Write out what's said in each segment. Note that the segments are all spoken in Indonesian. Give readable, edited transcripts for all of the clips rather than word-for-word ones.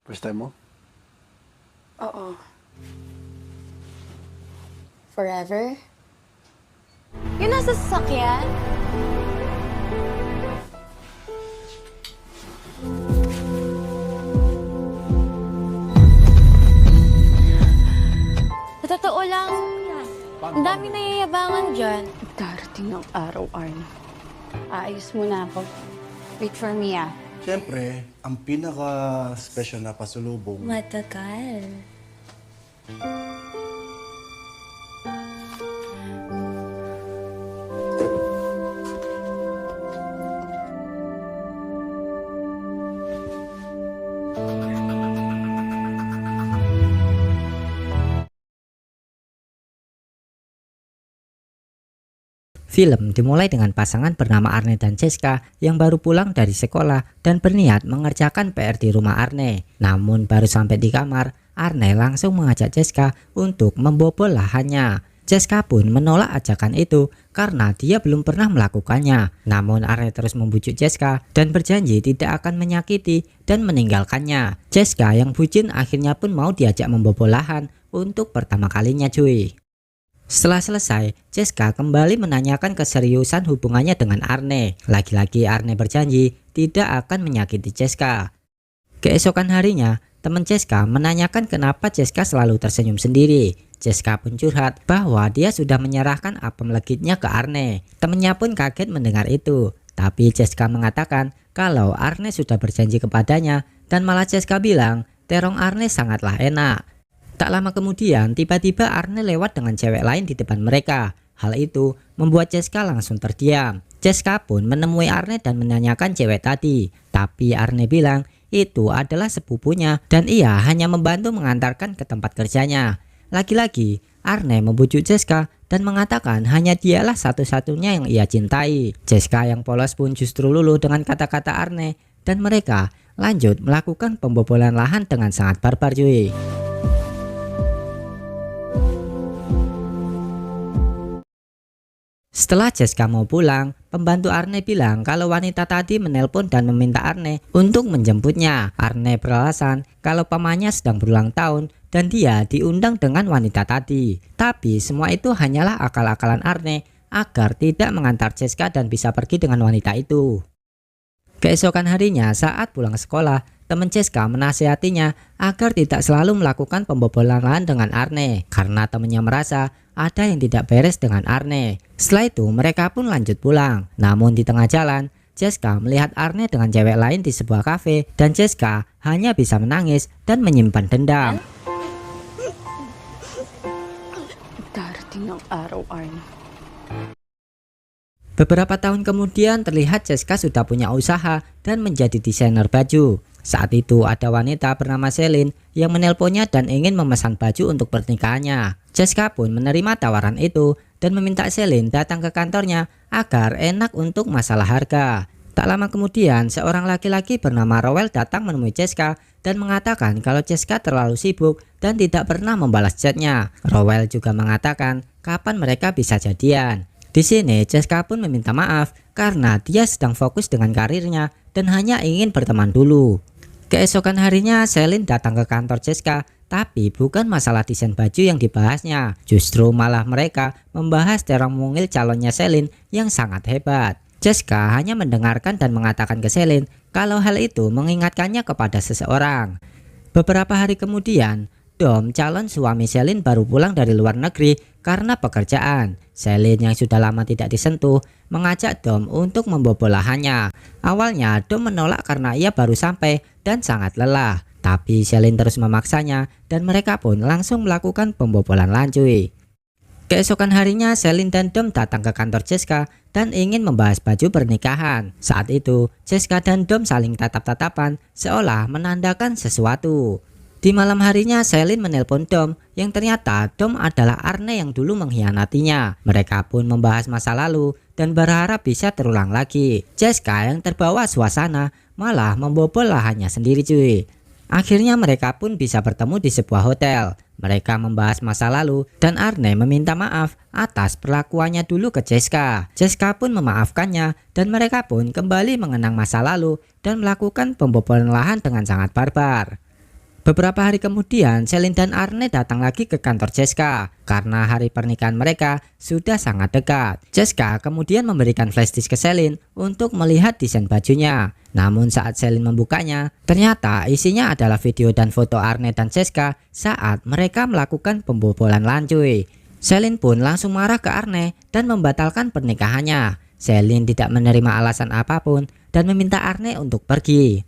First time mo? Oo. Forever? Yung nasa sasakyan? Sa totoo lang, ang dami nayayabangan dyan. Darating ng araw, Arn. Aayos muna ako. Wait for me, ah. Siyempre, ang pinaka-special na pasulubong. Matagal. Film dimulai dengan pasangan bernama Arne dan Jessica yang baru pulang dari sekolah dan berniat mengerjakan PR di rumah Arne. Namun baru sampai di kamar, Arne langsung mengajak Jessica untuk membobol lahannya. Jessica pun menolak ajakan itu karena dia belum pernah melakukannya. Namun Arne terus membujuk Jessica dan berjanji tidak akan menyakiti dan meninggalkannya. Jessica yang bucin akhirnya pun mau diajak membobol lahan untuk pertama kalinya cuy. Setelah selesai, Jessica kembali menanyakan keseriusan hubungannya dengan Arne. Lagi-lagi Arne berjanji tidak akan menyakiti Jessica. Keesokan harinya, teman Jessica menanyakan kenapa Jessica selalu tersenyum sendiri. Jessica pun curhat bahwa dia sudah menyerahkan apem legitnya ke Arne. Temennya pun kaget mendengar itu. Tapi Jessica mengatakan kalau Arne sudah berjanji kepadanya dan malah Jessica bilang terong Arne sangatlah enak. Tak lama kemudian, tiba-tiba Arne lewat dengan cewek lain di depan mereka. Hal itu membuat Jessica langsung terdiam. Jessica pun menemui Arne dan menanyakan cewek tadi. Tapi Arne bilang itu adalah sepupunya dan ia hanya membantu mengantarkan ke tempat kerjanya. Lagi-lagi, Arne membujuk Jessica dan mengatakan hanya dialah satu-satunya yang ia cintai. Jessica yang polos pun justru luluh dengan kata-kata Arne dan mereka lanjut melakukan pembobolan lahan dengan sangat barbar cuy. Setelah Jessica mau pulang, pembantu Arne bilang kalau wanita tadi menelpon dan meminta Arne untuk menjemputnya. Arne beralasan kalau pamannya sedang berulang tahun dan dia diundang dengan wanita tadi. Tapi semua itu hanyalah akal-akalan Arne agar tidak mengantar Jessica dan bisa pergi dengan wanita itu. Keesokan harinya saat pulang sekolah, teman Jessica menasihatinya agar tidak selalu melakukan pembobolan lahan dengan Arne karena temannya merasa ada yang tidak beres dengan Arne. Setelah itu mereka pun lanjut pulang. Namun di tengah jalan, Jessica melihat Arne dengan cewek lain di sebuah kafe dan Jessica hanya bisa menangis dan menyimpan dendam. Darating ng araw, Arn. Beberapa tahun kemudian terlihat Jessica sudah punya usaha dan menjadi desainer baju. Saat itu ada wanita bernama Celine yang menelponnya dan ingin memesan baju untuk pernikahannya. Jessica pun menerima tawaran itu dan meminta Celine datang ke kantornya agar enak untuk masalah harga. Tak lama kemudian seorang laki-laki bernama Rowell datang menemui Jessica dan mengatakan kalau Jessica terlalu sibuk dan tidak pernah membalas chatnya. Rowell juga mengatakan kapan mereka bisa jadian. Di sini Jessica pun meminta maaf karena dia sedang fokus dengan karirnya dan hanya ingin berteman dulu. Keesokan harinya Celine datang ke kantor Jessica, tapi bukan masalah desain baju yang dibahasnya. Justru malah mereka membahas terong mungil calonnya Celine yang sangat hebat. Jessica hanya mendengarkan dan mengatakan ke Celine kalau hal itu mengingatkannya kepada seseorang. Beberapa hari kemudian, Dom, calon suami Celine baru pulang dari luar negeri karena pekerjaan. Celine yang sudah lama tidak disentuh mengajak Dom untuk membobol lahannya. Awalnya Dom menolak karena ia baru sampai dan sangat lelah. Tapi Celine terus memaksanya dan mereka pun langsung melakukan pembobolan lahan cuy. Keesokan harinya Celine dan Dom datang ke kantor Jessica dan ingin membahas baju pernikahan. Saat itu Jessica dan Dom saling tatap-tatapan seolah menandakan sesuatu. Di malam harinya Celine menelpon Dom yang ternyata Dom adalah Arne yang dulu mengkhianatinya. Mereka pun membahas masa lalu dan berharap bisa terulang lagi. Jessica yang terbawa suasana malah membobol lahannya sendiri cuy. Akhirnya mereka pun bisa bertemu di sebuah hotel. Mereka membahas masa lalu dan Arne meminta maaf atas perlakuannya dulu ke Jessica. Jessica pun memaafkannya dan mereka pun kembali mengenang masa lalu dan melakukan pembobolan lahan dengan sangat barbar. Beberapa hari kemudian, Celine dan Arne datang lagi ke kantor Jessica karena hari pernikahan mereka sudah sangat dekat. Jessica kemudian memberikan flash disk ke Celine untuk melihat desain bajunya. Namun saat Celine membukanya, ternyata isinya adalah video dan foto Arne dan Jessica saat mereka melakukan pembobolan lancuy. Celine pun langsung marah ke Arne dan membatalkan pernikahannya. Celine tidak menerima alasan apapun dan meminta Arne untuk pergi.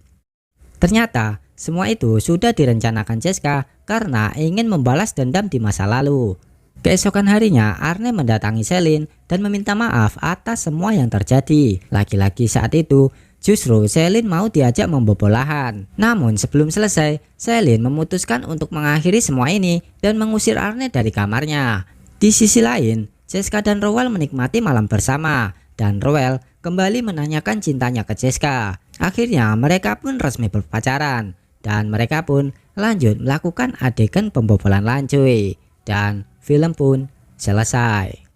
Ternyata semua itu sudah direncanakan Jessica karena ingin membalas dendam di masa lalu. Keesokan harinya, Arne mendatangi Celine dan meminta maaf atas semua yang terjadi. Lagi-lagi saat itu, justru Celine mau diajak membobol lahan. Namun sebelum selesai, Celine memutuskan untuk mengakhiri semua ini dan mengusir Arne dari kamarnya. Di sisi lain, Jessica dan Rowell menikmati malam bersama, dan Rowell kembali menanyakan cintanya ke Jessica. Akhirnya mereka pun resmi berpacaran. Dan mereka pun lanjut melakukan adegan pembobolan lancuy. Dan film pun selesai.